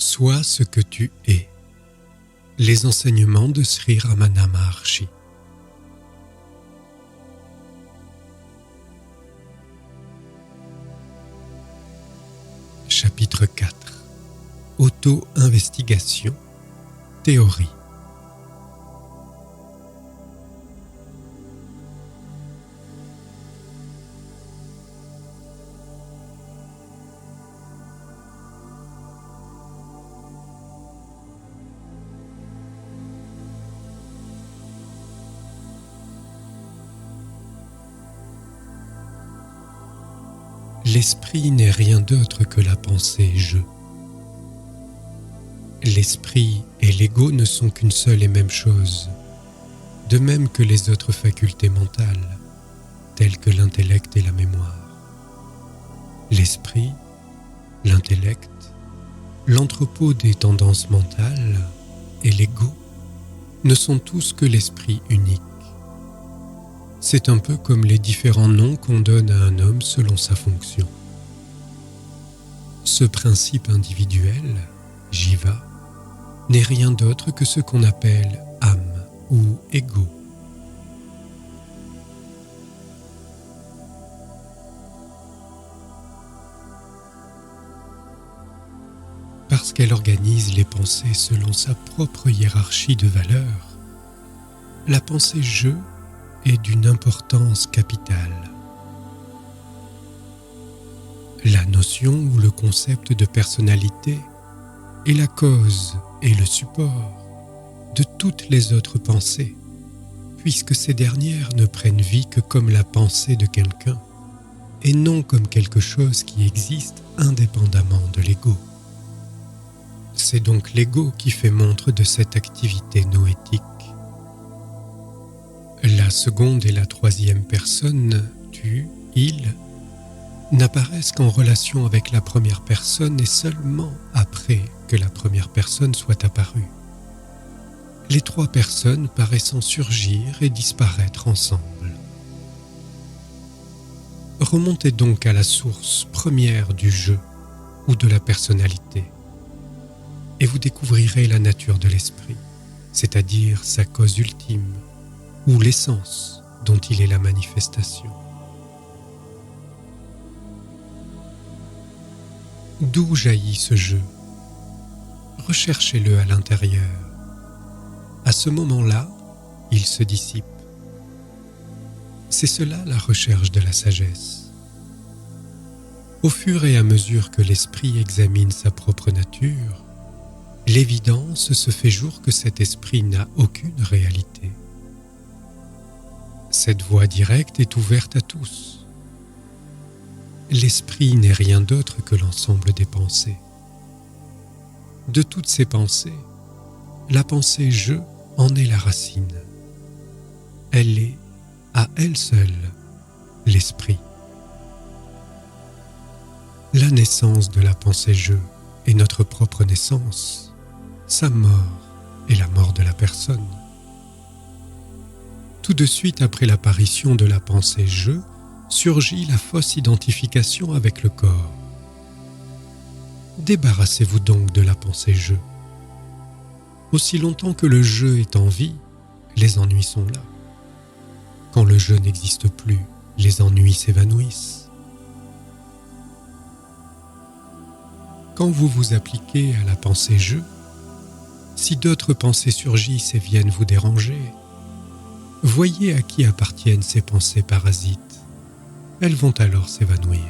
Sois ce que tu es. Les enseignements de Sri Ramana Maharshi. Chapitre 4. Auto-investigation. Théorie. L'esprit n'est rien d'autre que la pensée « je ». L'esprit et l'ego ne sont qu'une seule et même chose, de même que les autres facultés mentales, telles que l'intellect et la mémoire. L'esprit, l'intellect, l'entrepôt des tendances mentales et l'ego ne sont tous que l'esprit unique. C'est un peu comme les différents noms qu'on donne à un homme selon sa fonction. Ce principe individuel, jiva, n'est rien d'autre que ce qu'on appelle âme ou ego. Parce qu'elle organise les pensées selon sa propre hiérarchie de valeurs, la pensée « je » est d'une importance capitale. La notion ou le concept de personnalité est la cause et le support de toutes les autres pensées, puisque ces dernières ne prennent vie que comme la pensée de quelqu'un et non comme quelque chose qui existe indépendamment de l'ego. C'est donc l'ego qui fait montre de cette activité noétique. La seconde et la troisième personne, tu, il, n'apparaissent qu'en relation avec la première personne et seulement après que la première personne soit apparue. Les trois personnes paraissant surgir et disparaître ensemble. Remontez donc à la source première du jeu ou de la personnalité et vous découvrirez la nature de l'esprit, c'est-à-dire sa cause ultime, ou l'essence dont il est la manifestation. D'où jaillit ce jeu? Recherchez-le à l'intérieur. À ce moment-là, il se dissipe. C'est cela la recherche de la sagesse. Au fur et à mesure que l'esprit examine sa propre nature, l'évidence se fait jour que cet esprit n'a aucune réalité. Cette voie directe est ouverte à tous. L'esprit n'est rien d'autre que l'ensemble des pensées. De toutes ces pensées, la pensée « je » en est la racine. Elle est, à elle seule, l'esprit. La naissance de la pensée « je » est notre propre naissance, sa mort est la mort de la personne. Tout de suite après l'apparition de la pensée « je », surgit la fausse identification avec le corps. Débarrassez-vous donc de la pensée « je ». Aussi longtemps que le « je » est en vie, les ennuis sont là. Quand le « je » n'existe plus, les ennuis s'évanouissent. Quand vous vous appliquez à la pensée « je », si d'autres pensées surgissent et viennent vous déranger, voyez à qui appartiennent ces pensées parasites. Elles vont alors s'évanouir.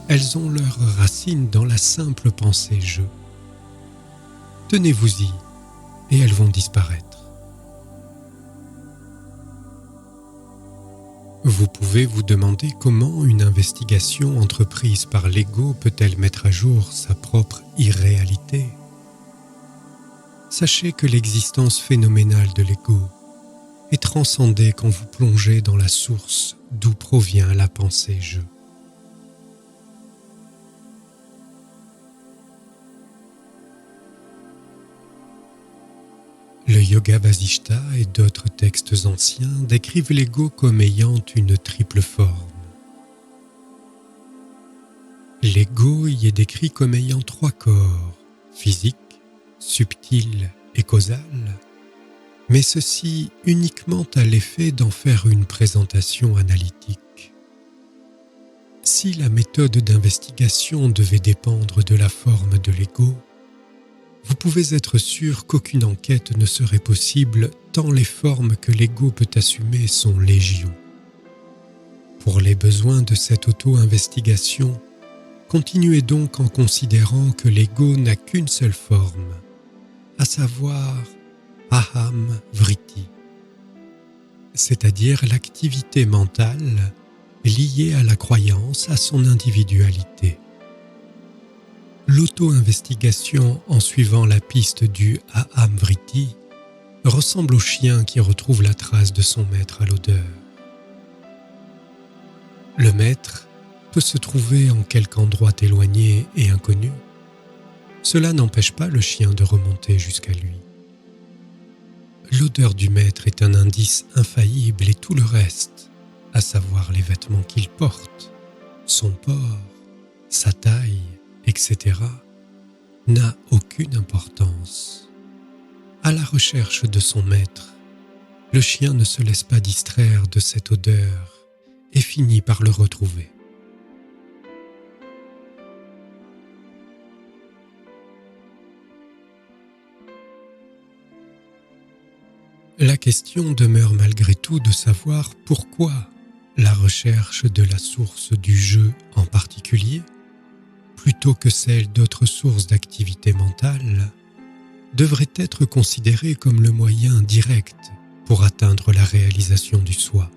Elles ont leur racine dans la simple pensée « je ». Tenez-vous-y et elles vont disparaître. Vous pouvez vous demander comment une investigation entreprise par l'ego peut-elle mettre à jour sa propre irréalité. Sachez que l'existence phénoménale de l'ego est transcendée quand vous plongez dans la source d'où provient la pensée « je ». Le Yoga Vasishta et d'autres textes anciens décrivent l'ego comme ayant une triple forme. L'ego y est décrit comme ayant 3 corps, physique, subtil et causal, mais ceci uniquement à l'effet d'en faire une présentation analytique. Si la méthode d'investigation devait dépendre de la forme de l'ego, vous pouvez être sûr qu'aucune enquête ne serait possible tant les formes que l'ego peut assumer sont légion. Pour les besoins de cette auto-investigation, continuez donc en considérant que l'ego n'a qu'une seule forme, à savoir aham vritti, c'est-à-dire l'activité mentale liée à la croyance à son individualité. L'auto-investigation en suivant la piste du aham vritti ressemble au chien qui retrouve la trace de son maître à l'odeur. Le maître peut se trouver en quelque endroit éloigné et inconnu. Cela n'empêche pas le chien de remonter jusqu'à lui. L'odeur du maître est un indice infaillible et tout le reste, à savoir les vêtements qu'il porte, son port, sa taille, etc., n'a aucune importance. À la recherche de son maître, le chien ne se laisse pas distraire de cette odeur et finit par le retrouver. La question demeure malgré tout de savoir pourquoi la recherche de la source du jeu en particulier, plutôt que celle d'autres sources d'activité mentale, devrait être considérée comme le moyen direct pour atteindre la réalisation du soi.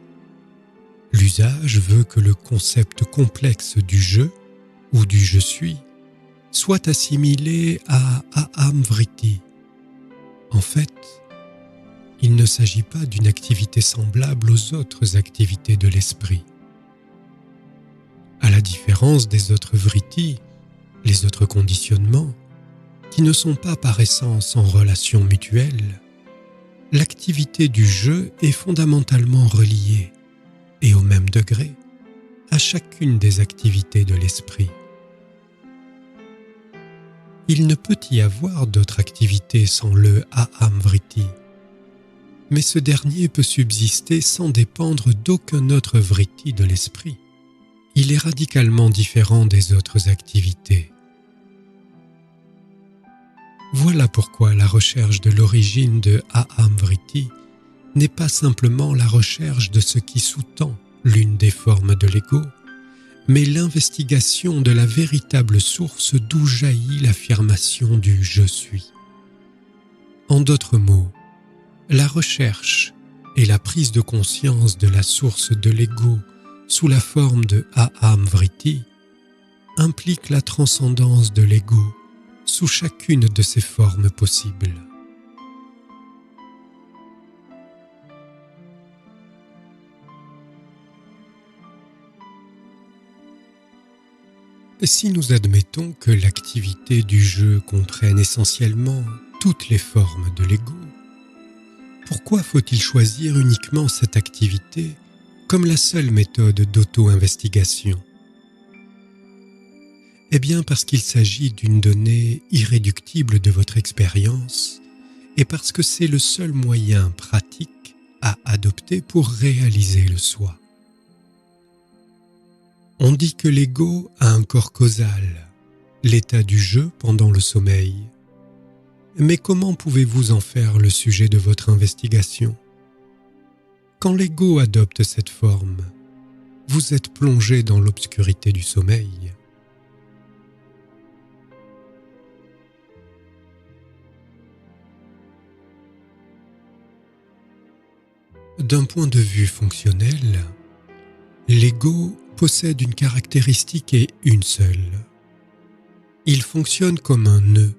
L'usage veut que le concept complexe du je ou du je suis soit assimilé à aham vritti. En fait, il ne s'agit pas d'une activité semblable aux autres activités de l'esprit. À la différence des autres vrittis, les autres conditionnements, qui ne sont pas par essence en relation mutuelle, l'activité du je est fondamentalement reliée, et au même degré, à chacune des activités de l'esprit. Il ne peut y avoir d'autre activité sans le aham vritti, mais ce dernier peut subsister sans dépendre d'aucun autre vritti de l'esprit. Il est radicalement différent des autres activités. Voilà pourquoi la recherche de l'origine de aham vritti n'est pas simplement la recherche de ce qui sous-tend l'une des formes de l'ego, mais l'investigation de la véritable source d'où jaillit l'affirmation du « je suis ». En d'autres mots, la recherche et la prise de conscience de la source de l'ego sous la forme de aham vritti implique la transcendance de l'ego sous chacune de ses formes possibles. Si nous admettons que l'activité du jeu comprenne essentiellement toutes les formes de l'ego, pourquoi faut-il choisir uniquement cette activité comme la seule méthode d'auto-investigation ? Eh bien parce qu'il s'agit d'une donnée irréductible de votre expérience et parce que c'est le seul moyen pratique à adopter pour réaliser le soi. On dit que l'ego a un corps causal, l'état du jeu pendant le sommeil. Mais comment pouvez-vous en faire le sujet de votre investigation ? Quand l'ego adopte cette forme, vous êtes plongé dans l'obscurité du sommeil. D'un point de vue fonctionnel, l'ego possède une caractéristique et une seule. Il fonctionne comme un nœud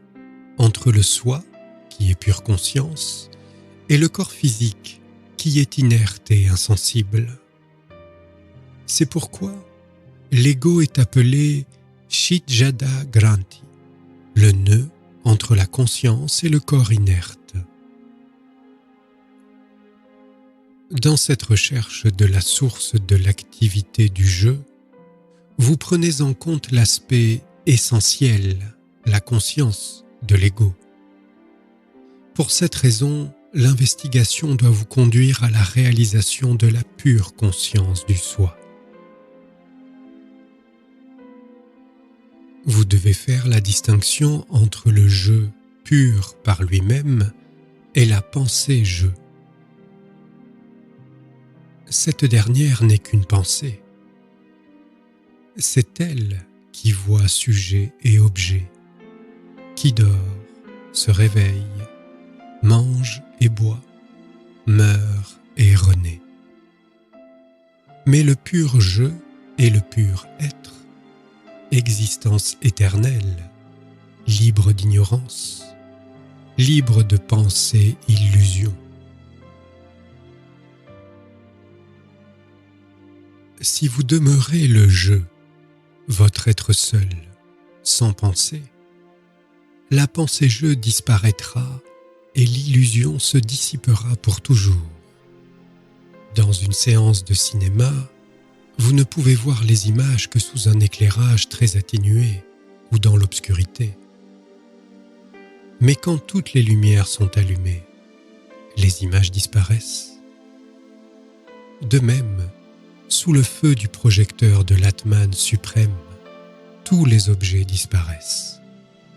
entre le soi, qui est pure conscience, et le corps physique, qui est inerte et insensible. C'est pourquoi l'ego est appelé Shijjada Granthi, le nœud entre la conscience et le corps inerte. Dans cette recherche de la source de l'activité du jeu, vous prenez en compte l'aspect essentiel, la conscience de l'ego. Pour cette raison, l'investigation doit vous conduire à la réalisation de la pure conscience du soi. Vous devez faire la distinction entre le je pur par lui-même et la pensée je. Cette dernière n'est qu'une pensée. C'est elle qui voit sujet et objet, qui dort, se réveille, mange et boit, meurt et renaît. Mais le pur je et le pur être, existence éternelle, libre d'ignorance, libre de pensée illusion. Si vous demeurez le je, votre être seul, sans pensée, la pensée je disparaîtra et l'illusion se dissipera pour toujours. Dans une séance de cinéma, vous ne pouvez voir les images que sous un éclairage très atténué ou dans l'obscurité. Mais quand toutes les lumières sont allumées, les images disparaissent. De même, sous le feu du projecteur de l'Atman suprême, tous les objets disparaissent.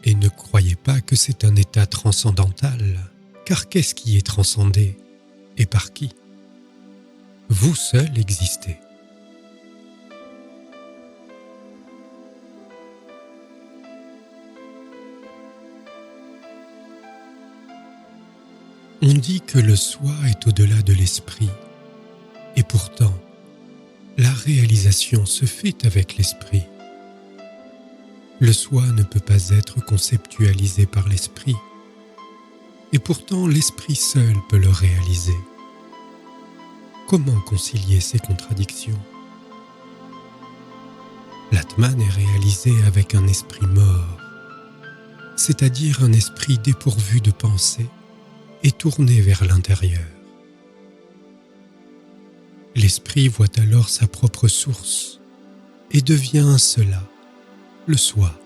Et ne croyez pas que c'est un état transcendantal, car qu'est-ce qui est transcendé et par qui? Vous seul existez. On dit que le soi est au-delà de l'esprit, et pourtant, la réalisation se fait avec l'esprit. Le soi ne peut pas être conceptualisé par l'esprit, et pourtant l'esprit seul peut le réaliser. Comment concilier ces contradictions? L'Atman est réalisé avec un esprit mort, c'est-à-dire un esprit dépourvu de pensée et tourné vers l'intérieur. L'esprit voit alors sa propre source et devient cela, le soi.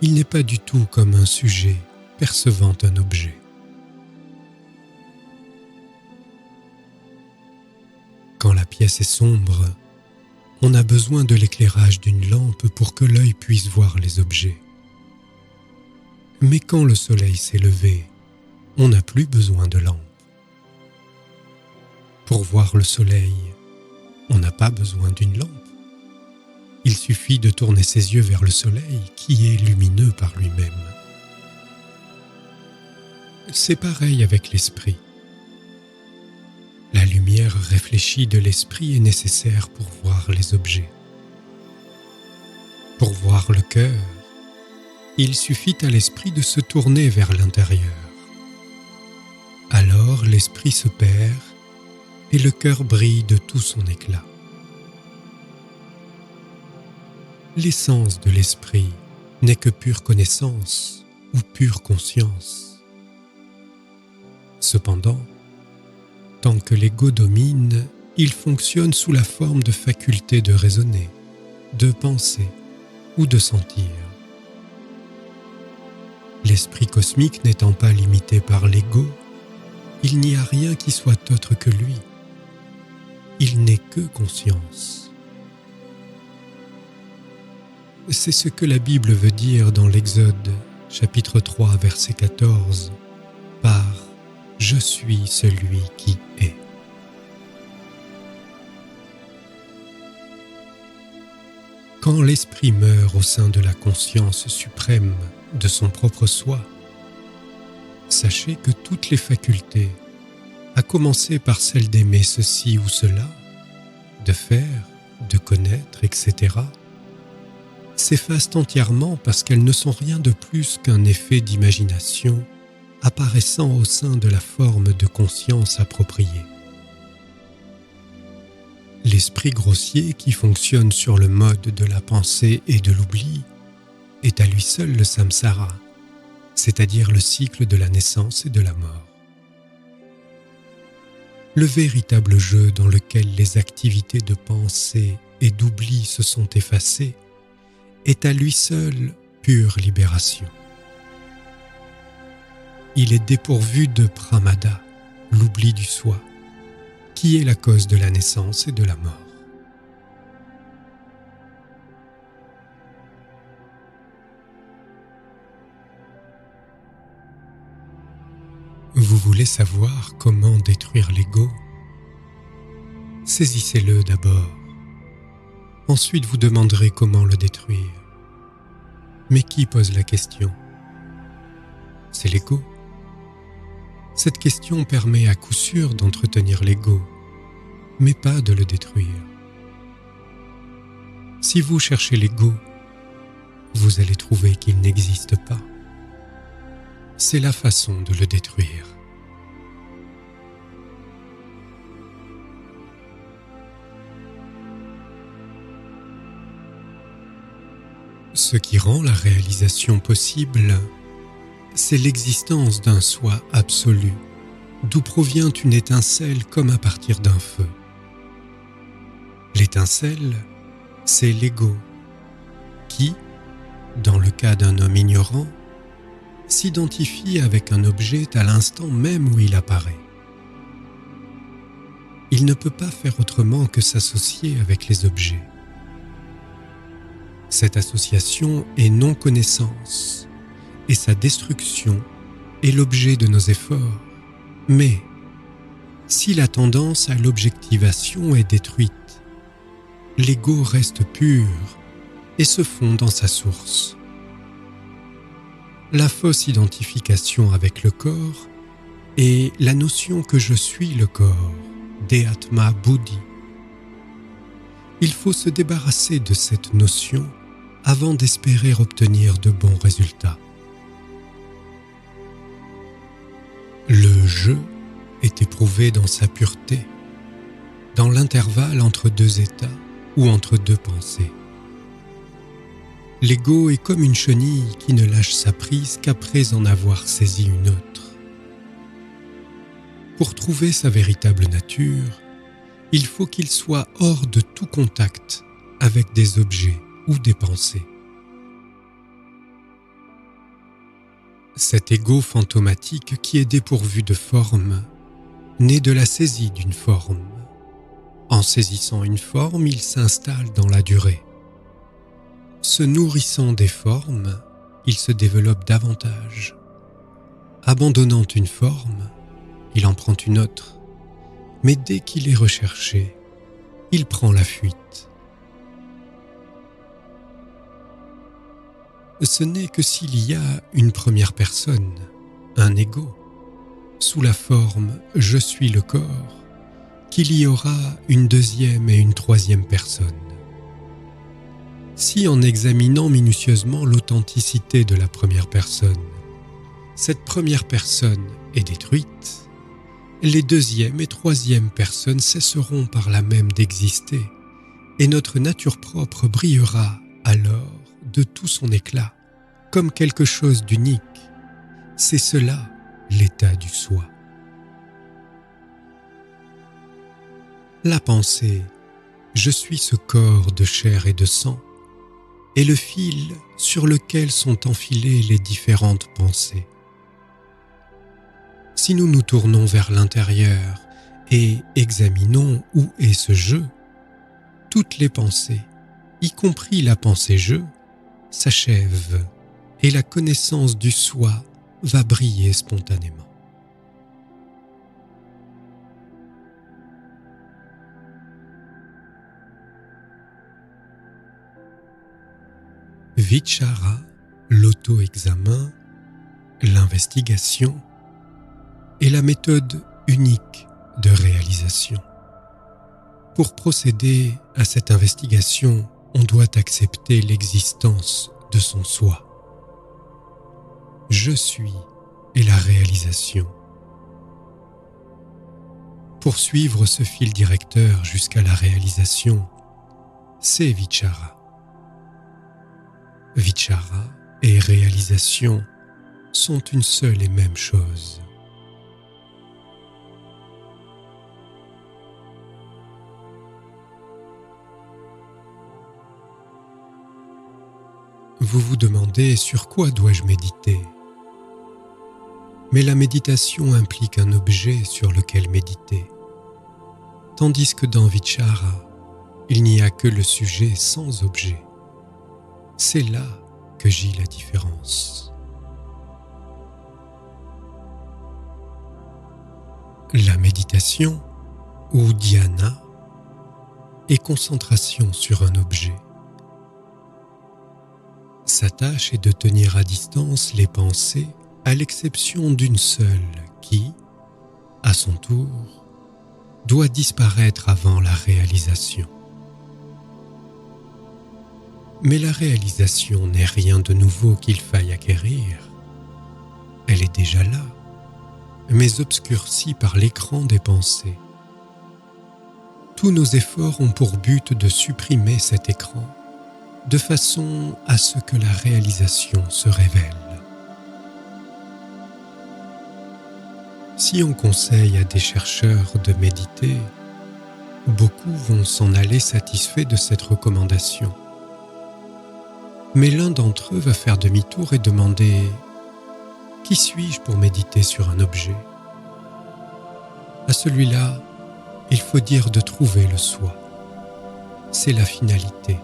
Il n'est pas du tout comme un sujet percevant un objet. Quand la pièce est sombre, on a besoin de l'éclairage d'une lampe pour que l'œil puisse voir les objets. Mais quand le soleil s'est levé, on n'a plus besoin de lampe. Pour voir le soleil, on n'a pas besoin d'une lampe. Il suffit de tourner ses yeux vers le soleil qui est lumineux par lui-même. C'est pareil avec l'esprit. La lumière réfléchie de l'esprit est nécessaire pour voir les objets. Pour voir le cœur, il suffit à l'esprit de se tourner vers l'intérieur. Alors l'esprit se perd et le cœur brille de tout son éclat. L'essence de l'esprit n'est que pure connaissance ou pure conscience. Cependant, tant que l'ego domine, il fonctionne sous la forme de facultés de raisonner, de penser ou de sentir. L'esprit cosmique n'étant pas limité par l'ego, il n'y a rien qui soit autre que lui. Il n'est que conscience. C'est ce que la Bible veut dire dans l'Exode, chapitre 3, verset 14, par « Je suis celui qui est ». Quand l'esprit meurt au sein de la conscience suprême de son propre soi, sachez que toutes les facultés, à commencer par celle d'aimer ceci ou cela, de faire, de connaître, etc., s'effacent entièrement parce qu'elles ne sont rien de plus qu'un effet d'imagination apparaissant au sein de la forme de conscience appropriée. L'esprit grossier qui fonctionne sur le mode de la pensée et de l'oubli est à lui seul le samsara, c'est-à-dire le cycle de la naissance et de la mort. Le véritable jeu dans lequel les activités de pensée et d'oubli se sont effacées est à lui seul pure libération. Il est dépourvu de pramada, l'oubli du soi, qui est la cause de la naissance et de la mort. Vous voulez savoir comment détruire l'ego? Saisissez-le d'abord. Ensuite, vous demanderez comment le détruire. Mais qui pose la question? C'est l'ego. Cette question permet à coup sûr d'entretenir l'ego, mais pas de le détruire. Si vous cherchez l'ego, vous allez trouver qu'il n'existe pas. C'est la façon de le détruire. Ce qui rend la réalisation possible, c'est l'existence d'un soi absolu, d'où provient une étincelle comme à partir d'un feu. L'étincelle, c'est l'ego, qui, dans le cas d'un homme ignorant, s'identifie avec un objet à l'instant même où il apparaît. Il ne peut pas faire autrement que s'associer avec les objets. Cette association est non-connaissance, et sa destruction est l'objet de nos efforts. Mais, si la tendance à l'objectivation est détruite, l'ego reste pur et se fond dans sa source. La fausse identification avec le corps est la notion que je suis le corps, Dehatma Buddhi. Il faut se débarrasser de cette notion avant d'espérer obtenir de bons résultats. Le « je » est éprouvé dans sa pureté, dans l'intervalle entre deux états ou entre deux pensées. L'ego est comme une chenille qui ne lâche sa prise qu'après en avoir saisi une autre. Pour trouver sa véritable nature, il faut qu'il soit hors de tout contact avec des objets ou des pensées. Cet ego fantomatique qui est dépourvu de forme naît de la saisie d'une forme. En saisissant une forme, il s'installe dans la durée. Se nourrissant des formes, il se développe davantage. Abandonnant une forme, il en prend une autre. Mais dès qu'il est recherché, il prend la fuite. Ce n'est que s'il y a une première personne, un ego, sous la forme « je suis le corps », qu'il y aura une deuxième et une troisième personne. Si en examinant minutieusement l'authenticité de la première personne, cette première personne est détruite, les deuxième et troisième personnes cesseront par là même d'exister et notre nature propre brillera alors de tout son éclat, comme quelque chose d'unique. C'est cela, l'état du soi. La pensée « je suis ce corps de chair et de sang » est le fil sur lequel sont enfilées les différentes pensées. Si nous nous tournons vers l'intérieur et examinons où est ce « je », toutes les pensées, y compris la pensée « je », s'achèvent et la connaissance du soi va briller spontanément. Vichara, l'auto-examen, l'investigation est la méthode unique de réalisation. Pour procéder à cette investigation, on doit accepter l'existence de son soi. Je suis est la réalisation. Pour suivre ce fil directeur jusqu'à la réalisation, c'est Vichara. Vichara et réalisation sont une seule et même chose. Vous vous demandez sur quoi dois-je méditer? Mais la méditation implique un objet sur lequel méditer, tandis que dans Vichara, il n'y a que le sujet sans objet. C'est là que gît la différence. La méditation, ou dhyana, est concentration sur un objet. Sa tâche est de tenir à distance les pensées, à l'exception d'une seule qui, à son tour, doit disparaître avant la réalisation. Mais la réalisation n'est rien de nouveau qu'il faille acquérir. Elle est déjà là, mais obscurcie par l'écran des pensées. Tous nos efforts ont pour but de supprimer cet écran, de façon à ce que la réalisation se révèle. Si on conseille à des chercheurs de méditer, beaucoup vont s'en aller satisfaits de cette recommandation. Mais l'un d'entre eux va faire demi-tour et demander « Qui suis-je pour méditer sur un objet ?» À celui-là, il faut dire de trouver le soi. C'est la finalité.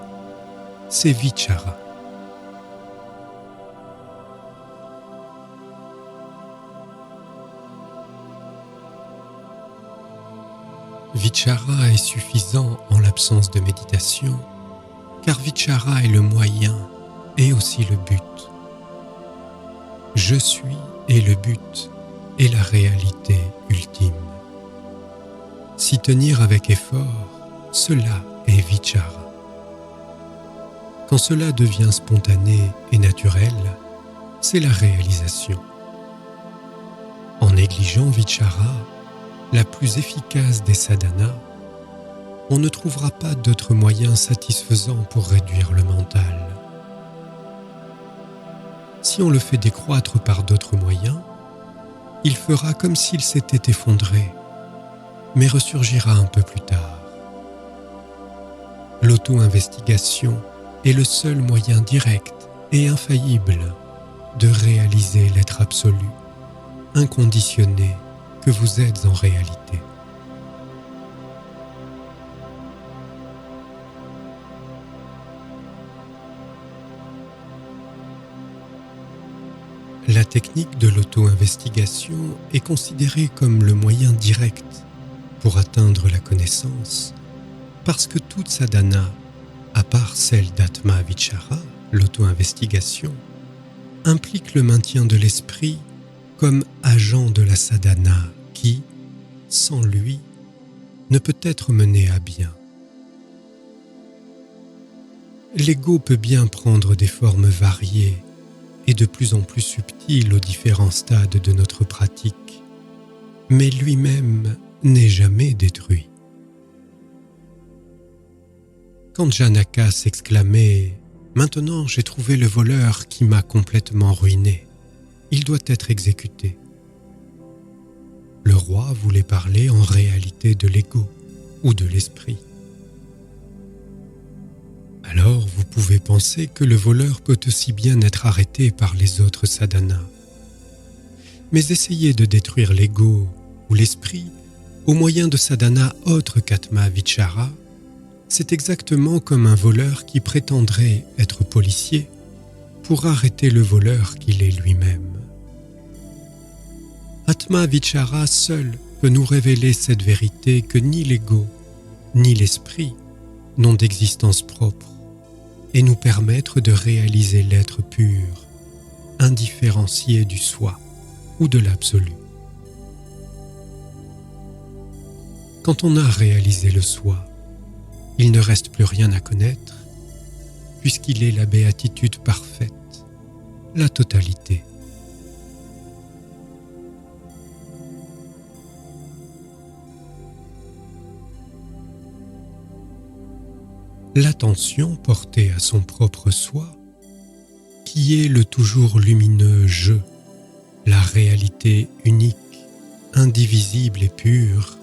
C'est Vichara. Vichara est suffisant en l'absence de méditation, car Vichara est le moyen et aussi le but. Je suis est le but et la réalité ultime. S'y tenir avec effort, cela est Vichara. Quand cela devient spontané et naturel, c'est la réalisation. En négligeant Vichara, la plus efficace des sadhanas, on ne trouvera pas d'autres moyens satisfaisants pour réduire le mental. Si on le fait décroître par d'autres moyens, il fera comme s'il s'était effondré, mais ressurgira un peu plus tard. L'auto-investigation est le seul moyen direct et infaillible de réaliser l'être absolu, inconditionné que vous êtes en réalité. La technique de l'auto-investigation est considérée comme le moyen direct pour atteindre la connaissance, parce que toute sadhana, à part celle d'Atma Vichara, l'auto-investigation, implique le maintien de l'esprit comme agent de la sadhana qui, sans lui, ne peut être mené à bien. L'ego peut bien prendre des formes variées et de plus en plus subtiles aux différents stades de notre pratique, mais lui-même n'est jamais détruit. Quand Janaka s'exclamait « Maintenant j'ai trouvé le voleur qui m'a complètement ruiné, il doit être exécuté », le roi voulait parler en réalité de l'ego ou de l'esprit. Alors vous pouvez penser que le voleur peut aussi bien être arrêté par les autres sadhanas. Mais essayer de détruire l'ego ou l'esprit au moyen de sadhanas autres qu'Atma Vichara, c'est exactement comme un voleur qui prétendrait être policier pour arrêter le voleur qu'il est lui-même. Atma Vichara seul peut nous révéler cette vérité que ni l'ego ni l'esprit n'ont d'existence propre et nous permettre de réaliser l'être pur, indifférencié du soi ou de l'absolu. Quand on a réalisé le soi, il ne reste plus rien à connaître, puisqu'il est la béatitude parfaite, la totalité. L'attention portée à son propre soi, qui est le toujours lumineux je, la réalité unique, indivisible et pure,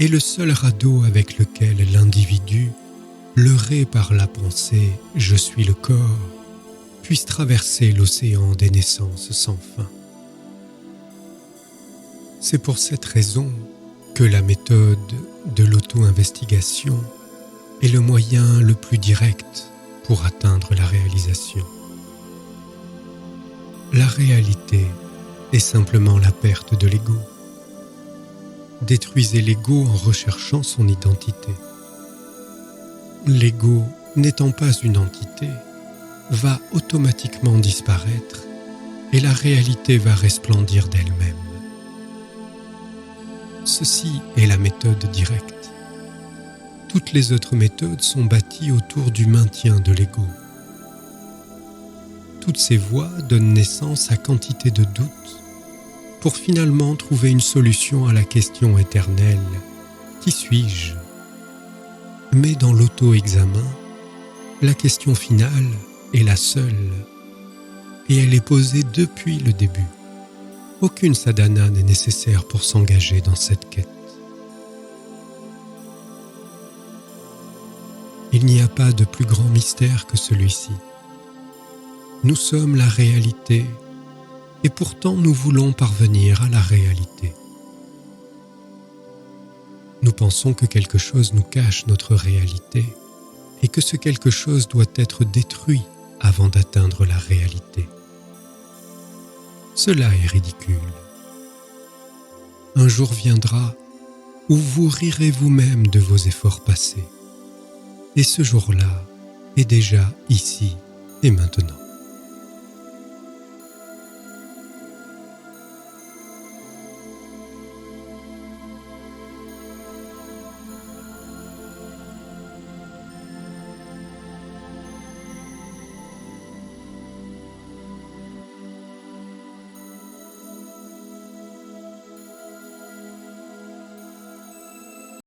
est le seul radeau avec lequel l'individu, leurré par la pensée « je suis le corps », puisse traverser l'océan des naissances sans fin. C'est pour cette raison que la méthode de l'auto-investigation est le moyen le plus direct pour atteindre la réalisation. La réalité est simplement la perte de l'ego. Détruisez l'ego en recherchant son identité. L'ego, n'étant pas une entité, va automatiquement disparaître et la réalité va resplendir d'elle-même. Ceci est la méthode directe. Toutes les autres méthodes sont bâties autour du maintien de l'ego. Toutes ces voies donnent naissance à quantité de doutes pour finalement trouver une solution à la question éternelle « Qui suis-je » Mais dans l'auto-examen, la question finale est la seule et elle est posée depuis le début. Aucune sadhana n'est nécessaire pour s'engager dans cette quête. Il n'y a pas de plus grand mystère que celui-ci. Nous sommes la réalité et pourtant nous voulons parvenir à la réalité. Nous pensons que quelque chose nous cache notre réalité et que ce quelque chose doit être détruit avant d'atteindre la réalité. Cela est ridicule. Un jour viendra où vous rirez vous-même de vos efforts passés. Et ce jour-là est déjà ici et maintenant.